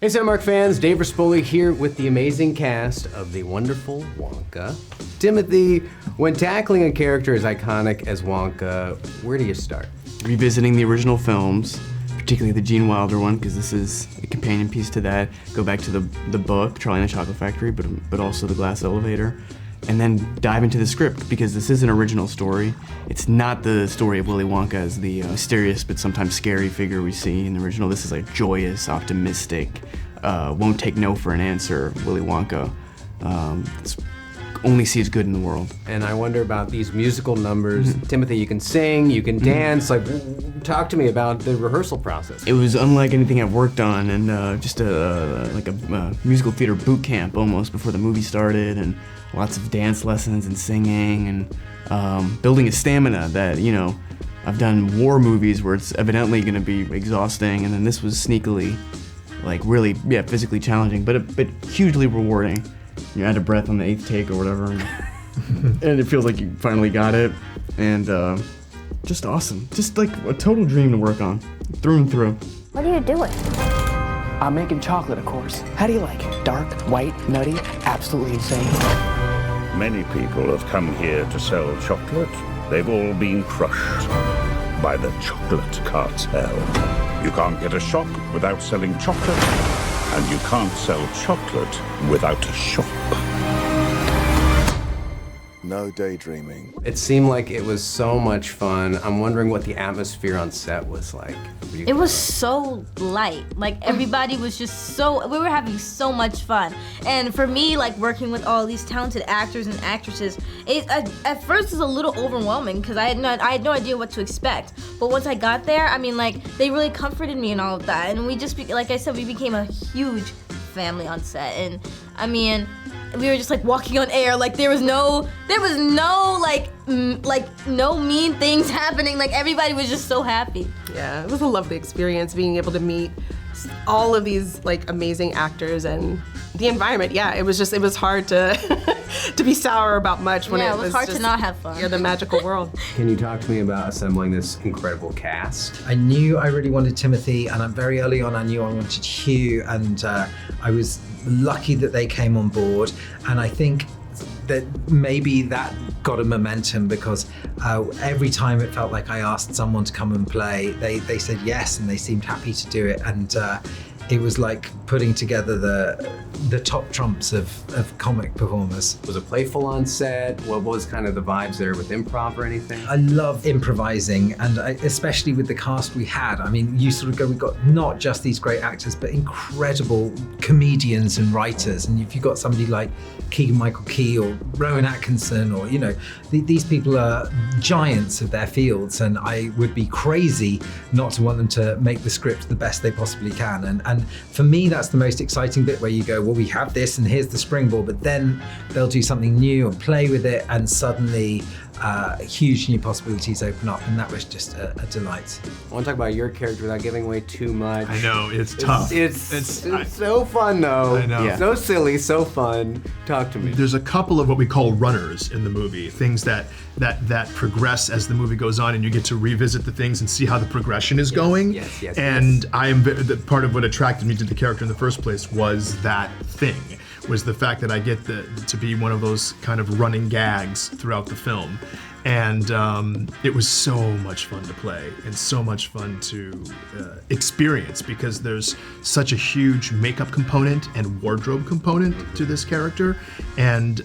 Hey Cinemark fans, Dave Rispoli here with the amazing cast of the wonderful Wonka. Timothée, when tackling a character as iconic as Wonka, where do you start? Revisiting the original films, particularly the Gene Wilder one, because this is a companion piece to that. Go back to the book, Charlie and the Chocolate Factory, but also The Glass Elevator. And then dive into the script, because this is an original story. It's not the story of Willy Wonka as the mysterious but sometimes scary figure we see in the original. This is a joyous, optimistic, won't take no for an answer Willy Wonka. Only sees good in the world. And I wonder about these musical numbers. Timothée, you can sing, you can dance. Like, talk to me about the rehearsal process. It was unlike anything I've worked on, and just a musical theater boot camp almost before the movie started, and lots of dance lessons and singing, and building a stamina that, you know, I've done war movies where it's evidently going to be exhausting, and then this was sneakily, like, really, physically challenging, but hugely rewarding. You're out of breath on the 8th take or whatever, and it feels like you finally got it, and just awesome. Just like a total dream to work on, through and through. What are you doing? I'm making chocolate, of course. How do you like it? Dark, white, nutty, absolutely insane. Many people have come here to sell chocolate. They've all been crushed by the chocolate cartel. You can't get a shop without selling chocolate, and you can't sell chocolate without a shop. No daydreaming. It seemed like it was so much fun. I'm wondering what the atmosphere on set was like. It was so light. Like, everybody was just we were having so much fun. And for me, like, working with all these talented actors and actresses, at first it was a little overwhelming because I had no idea what to expect. But once I got there, I mean, like, they really comforted me and all of that. And we just, like I said, we became a huge family on set. And I mean, we were just like walking on air, like there was no no mean things happening. Like, everybody was just so happy. Yeah, it was a lovely experience being able to meet all of these like amazing actors and the environment. Yeah, it was hard to to be sour about much when it was hard just, to not have fun. Yeah, the magical world. Can you talk to me about assembling this incredible cast? I knew I really wanted Timothée, and very early on I knew I wanted Hugh, and I was lucky that they came on board, and I think that maybe that got a momentum because every time it felt like I asked someone to come and play, they said yes, and they seemed happy to do it, and it was like putting together the top trumps of comic performers. Was it playful on set? What was kind of the vibes there with improv or anything? I love improvising, and especially with the cast we had. I mean, you sort of go, we've got not just these great actors, but incredible comedians and writers. And if you've got somebody like Keegan-Michael or Rowan Atkinson, or, you know, these people are giants of their fields, and I would be crazy not to want them to make the script the best they possibly can. And for me, that's the most exciting bit, where you go, well, we have this and here's the springboard, but then they'll do something new and play with it, and suddenly huge new possibilities open up, and that was just a delight. I want to talk about your character without giving away too much. I know, it's tough. It's so fun though. I know. Yeah. So silly, so fun. Talk to me. There's a couple of what we call runners in the movie, things that progress as the movie goes on, and you get to revisit the things and see how the progression is going. Yes. And I am part of what attracted me to the character in the first place was that thing. Was the fact that I get to be one of those kind of running gags throughout the film. And it was so much fun to play and so much fun to experience, because there's such a huge makeup component and wardrobe component to this character. And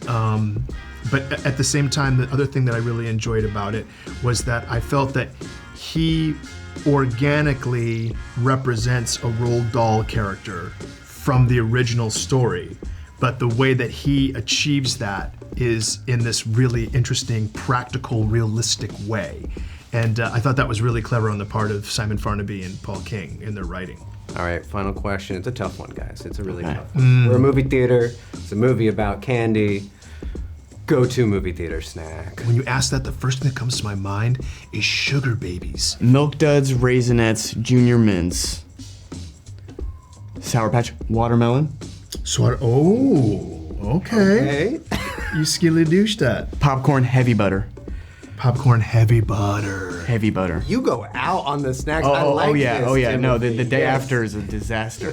but at the same time, the other thing that I really enjoyed about it was that I felt that he organically represents a Roald Dahl character from the original story. But the way that he achieves that is in this really interesting, practical, realistic way. And I thought that was really clever on the part of Simon Farnaby and Paul King in their writing. All right, final question. It's a tough one, guys. It's a really tough one. We're a movie theater. It's a movie about candy. Go-to movie theater snack. When you ask that, the first thing that comes to my mind is Sugar Babies. Milk Duds, Raisinets, Junior Mints. Sour Patch, Watermelon. Oh, okay. You skilly douche that. Popcorn, Heavy Butter. Popcorn heavy butter. Heavy butter. You go out on the snacks. I like this, Oh yeah. No, the Timothy. day Yes. after is a disaster.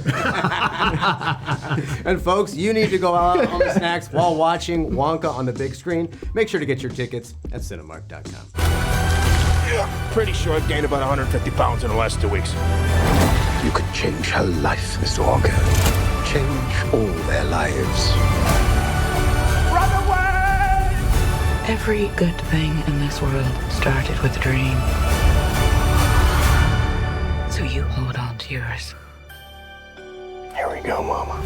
And folks, you need to go out on the snacks while watching Wonka on the big screen. Make sure to get your tickets at Cinemark.com. Pretty sure I've gained about 150 pounds in the last 2 weeks. You could change her life, Mr. Wonka. Change all their lives. Run away! Every good thing in this world started with a dream. So you hold on to yours. Here we go, Mama.